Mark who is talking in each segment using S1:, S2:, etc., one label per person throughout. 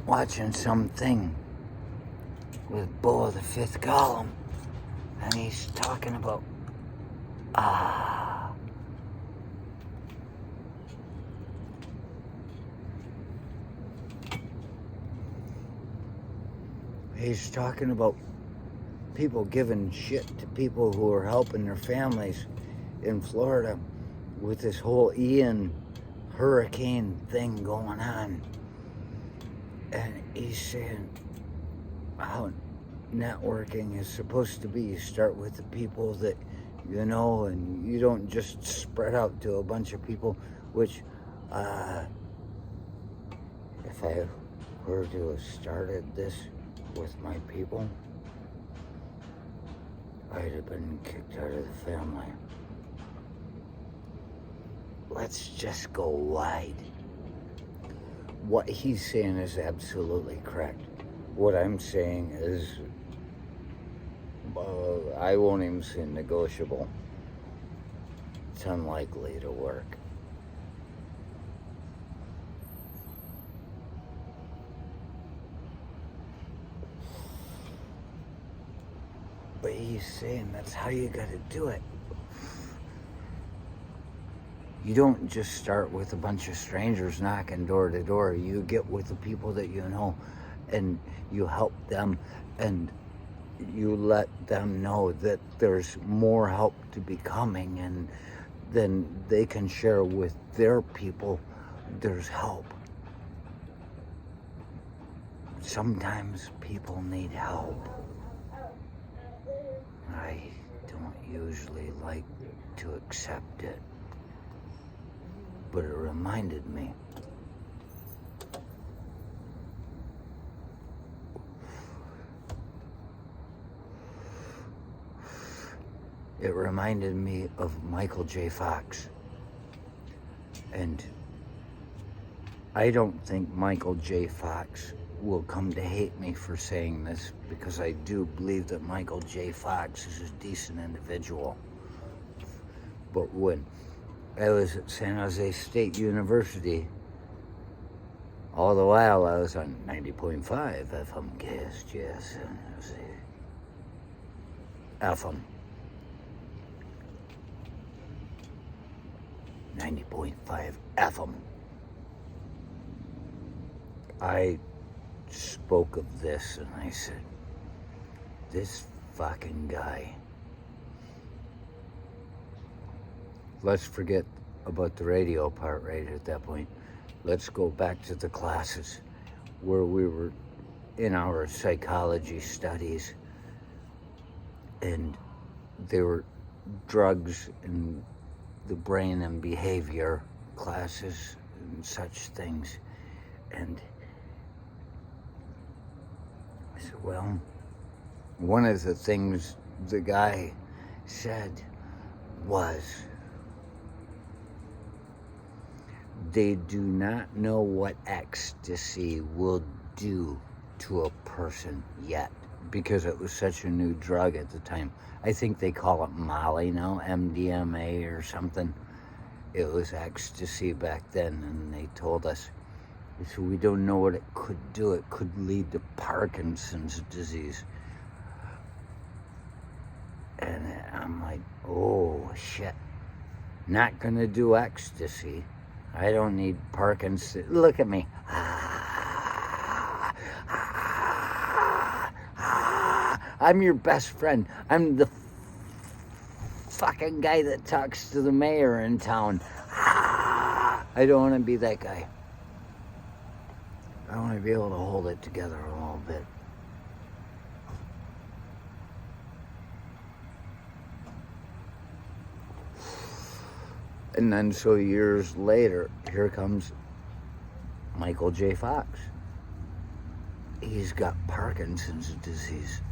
S1: watching something with Beau of the Fifth Column, and he's talking about he's talking about people giving shit to people who are helping their families in Florida with this whole Ian hurricane thing going on. And he's saying how networking is supposed to be. You start with the people that you know, and you don't just spread out to a bunch of people, which if I were to have started this with my people, I'd have been kicked out of the family. Let's just go wide. What he's saying is absolutely correct. What I'm saying is, I won't even say negotiable. It's unlikely to work. But he's saying that's how you gotta do it. You don't just start with a bunch of strangers knocking door to door. You get with the people that you know, and you help them, and you let them know that there's more help to be coming, and then they can share with their people there's help. Sometimes people need help. I don't usually like to accept it, but it reminded me. It reminded me of Michael J. Fox. And I don't think Michael J. Fox will come to hate me for saying this, because I do believe that Michael J. Fox is a decent individual. But when I was at San Jose State University, all the while I was on 90.5 FM KSGS San Jose FM. 90.5 FM. I spoke of this and I said, this fucking guy. Let's forget about the radio part right at that point. Let's go back to the classes where we were in our psychology studies, and there were drugs and the brain and behavior classes and such things. And I said, well, one of the things the guy said was, they do not know what ecstasy will do to a person yet, because it was such a new drug at the time. I think they call it Molly now, MDMA or something. It was ecstasy back then, and they told us, so we don't know what it could do. It could lead to Parkinson's disease. And I'm like, oh shit, not gonna do ecstasy. I don't need Parkinson's. Look at me. I'm your best friend. I'm the fucking guy that talks to the mayor in town. I don't want to be that guy. I want to be able to hold it together a little bit. And then so years later, here comes Michael J. Fox. He's got Parkinson's disease.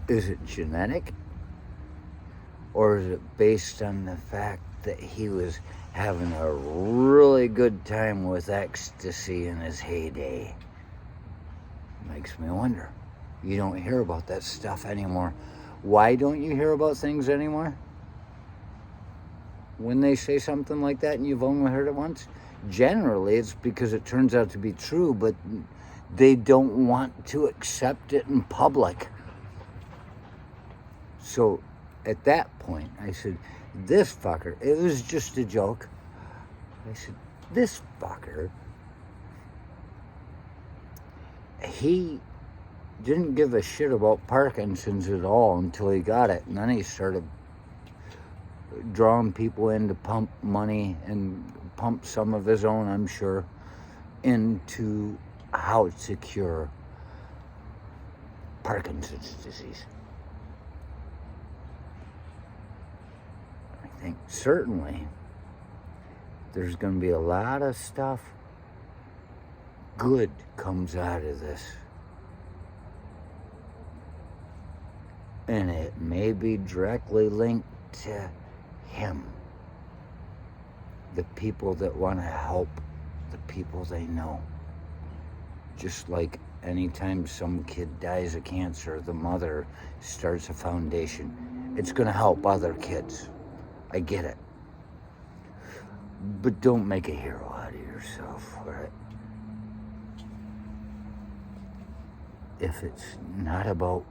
S1: Is it genetic? Or is it based on the fact that he was having a really good time with ecstasy in his heyday? Makes me wonder. You don't hear about that stuff anymore. Why don't you hear about things anymore? when they say something like that and you've only heard it once, generally it's because it turns out to be true, but they don't want to accept it in public. So at that point, I said, this fucker, it was just a joke. I said, this fucker, he didn't give a shit about Parkinson's at all until he got it. And then he started drawing people in to pump money and pump some of his own, I'm sure, into how to cure Parkinson's disease. I think certainly there's going to be a lot of stuff good comes out of this. And it may be directly linked to him. The people that want to help the people they know. Just like anytime some kid dies of cancer, the mother starts a foundation. It's going to help other kids. I get it. But don't make a hero out of yourself, right? If it's not about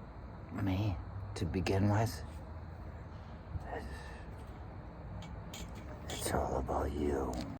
S1: me to begin with, it's all about you.